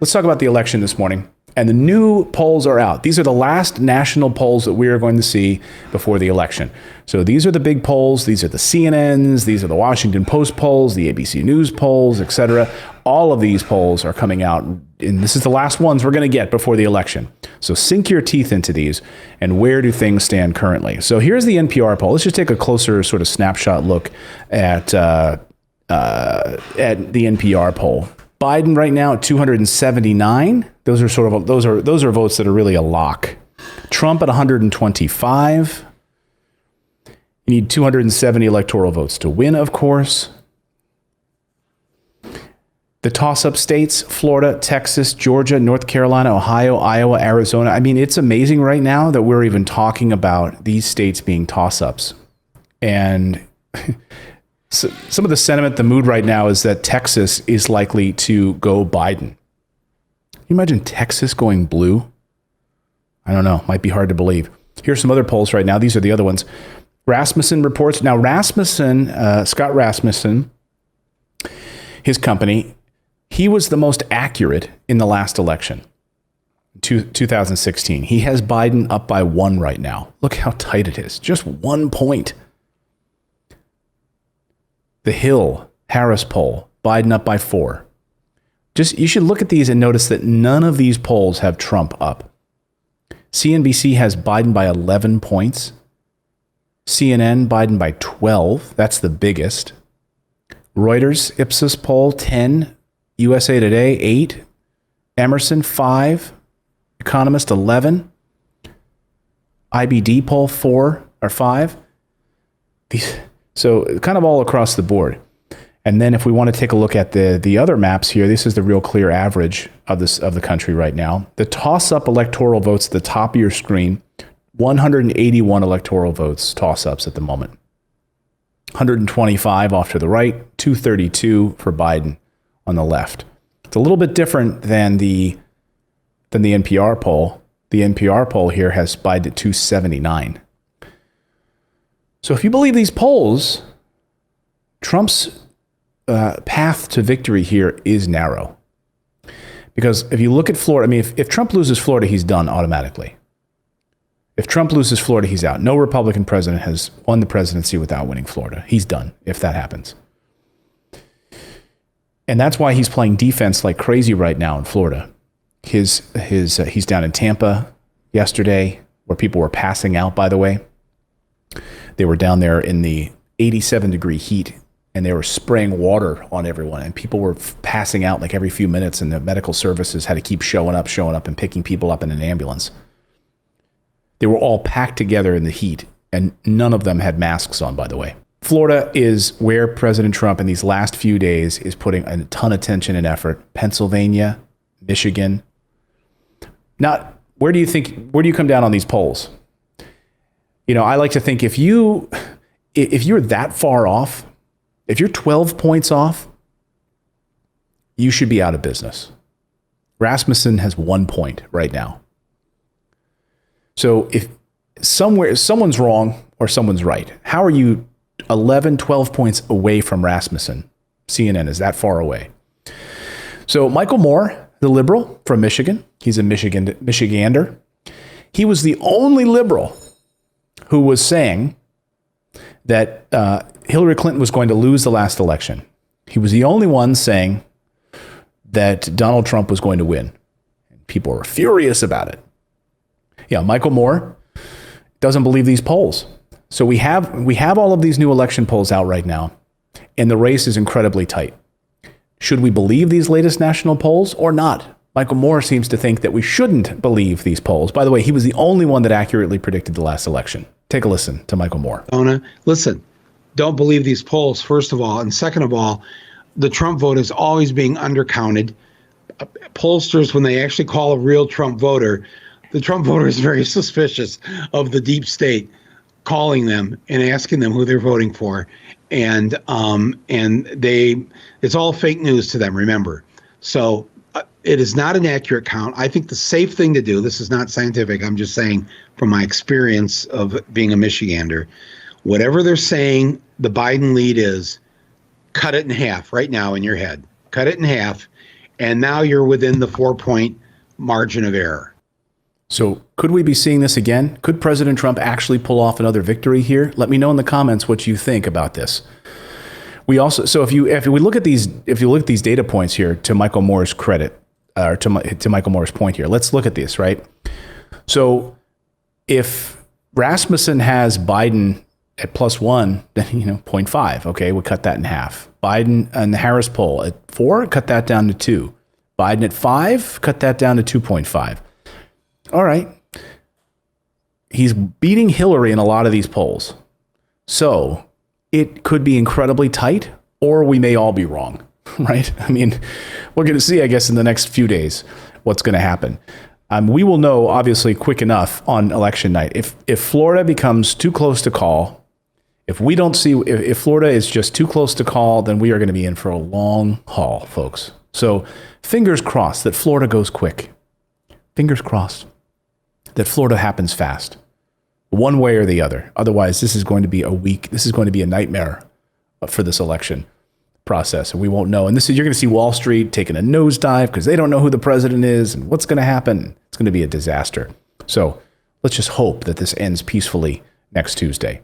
let's talk about the election this morning. And the new polls are out. These are the last national polls that we are going to see before the election. So these are the big polls. These are the CNNs. These are the Washington Post polls, the ABC News polls, etc. All of these polls are coming out, and this is the last ones we're going to get before the election. So sink your teeth into these, and where do things stand currently? So here's the NPR poll. Let's just take a closer sort of snapshot look at the NPR poll. Biden right now at 279. Those are votes that are really a lock. Trump at 125. You need 270 electoral votes to win, of course. The toss-up states, Florida, Texas, Georgia, North Carolina, Ohio, Iowa, Arizona. I mean, it's amazing right now that we're even talking about these states being toss-ups. And so some of the sentiment, the mood right now is that Texas is likely to go Biden. Can you imagine Texas going blue? I don't know. Might be hard to believe. Here's some other polls right now. These are the other ones. Rasmussen reports. Now, Scott Rasmussen, his company, he was the most accurate in the last election, 2016. He has Biden up by 1 right now. Look how tight it is. Just 1 point. The Hill, Harris poll, Biden up by 4. You should look at these and notice that none of these polls have Trump up. CNBC has Biden by 11 points. CNN, Biden by 12. That's the biggest. Reuters, Ipsos poll, 10. USA Today, 8. Emerson, 5. Economist, 11. IBD poll, 4 or 5. So kind of all across the board. And then if we want to take a look at the other maps here, this is the real clear average of the country right now. The toss-up electoral votes at the top of your screen, 181 electoral votes, toss-ups at the moment. 125 off to the right, 232 for Biden on the left. It's a little bit different than the NPR poll. The NPR poll here has Biden at 279. So if you believe these polls, Trump's path to victory here is narrow. Because if you look at Florida, I mean, if Trump loses Florida, he's done automatically. If Trump loses Florida, he's out. No Republican president has won the presidency without winning Florida. He's done if that happens. And that's why he's playing defense like crazy right now in Florida. He's down in Tampa yesterday, where people were passing out, by the way. They were down there in the 87-degree heat, and they were spraying water on everyone, and people were passing out like every few minutes, and the medical services had to keep showing up and picking people up in an ambulance. They were all packed together in the heat, and none of them had masks on, by the way. Florida is where President Trump in these last few days is putting a ton of attention and effort. Pennsylvania, Michigan. Now, where do you come down on these polls? You know, I like to think if you're that far off, if you're 12 points off, you should be out of business. Rasmussen has 1 point right now. So if someone's wrong or someone's right, how are you 11, 12 points away from Rasmussen? CNN is that far away. So Michael Moore, the liberal from Michigan, he's a Michigander. He was the only liberal who was saying that Hillary Clinton was going to lose the last election. He was the only one saying that Donald Trump was going to win. People were furious about it. Yeah, Michael Moore doesn't believe these polls. So we have all of these new election polls out right now, and the race is incredibly tight. Should we believe these latest national polls or not? Michael Moore seems to think that we shouldn't believe these polls. By the way, he was the only one that accurately predicted the last election. Take a listen to Michael Moore. Listen, don't believe these polls, first of all. And second of all, the Trump vote is always being undercounted. Pollsters, when they actually call a real Trump voter, the Trump voter is very suspicious of the deep state calling them and asking them who they're voting for. And it's all fake news to them, remember. So it is not an accurate count. I think the safe thing to do, this is not scientific, I'm just saying from my experience of being a Michigander, whatever they're saying the Biden lead is, cut it in half right now in your head. Cut it in half And now you're within the 4-point margin of error. So could we be seeing this again? Could President Trump actually pull off another victory here? Let me know in the comments what you think about this. We also, so if we look at these data points here, to Michael Moore's credit, or to Michael Moore's point here, let's look at this, right? So if Rasmussen has Biden at +1, then 0.5. Okay, we'll cut that in half. Biden and the Harris poll at 4, cut that down to 2. Biden at 5, cut that down to 2.5. All right. He's beating Hillary in a lot of these polls. So it could be incredibly tight, or we may all be wrong, right? I mean, we're going to see, I guess, in the next few days what's going to happen. We will know, obviously, quick enough on election night. If Florida becomes too close to call, if Florida is just too close to call, then we are going to be in for a long haul, folks. So fingers crossed that Florida goes quick. Fingers crossed that Florida happens fast, one way or the other. Otherwise, this is going to be a nightmare for this election process, and we won't know. And you're going to see Wall Street taking a nosedive because they don't know who the president is and what's going to happen. It's going to be a disaster. So let's just hope that this ends peacefully next Tuesday.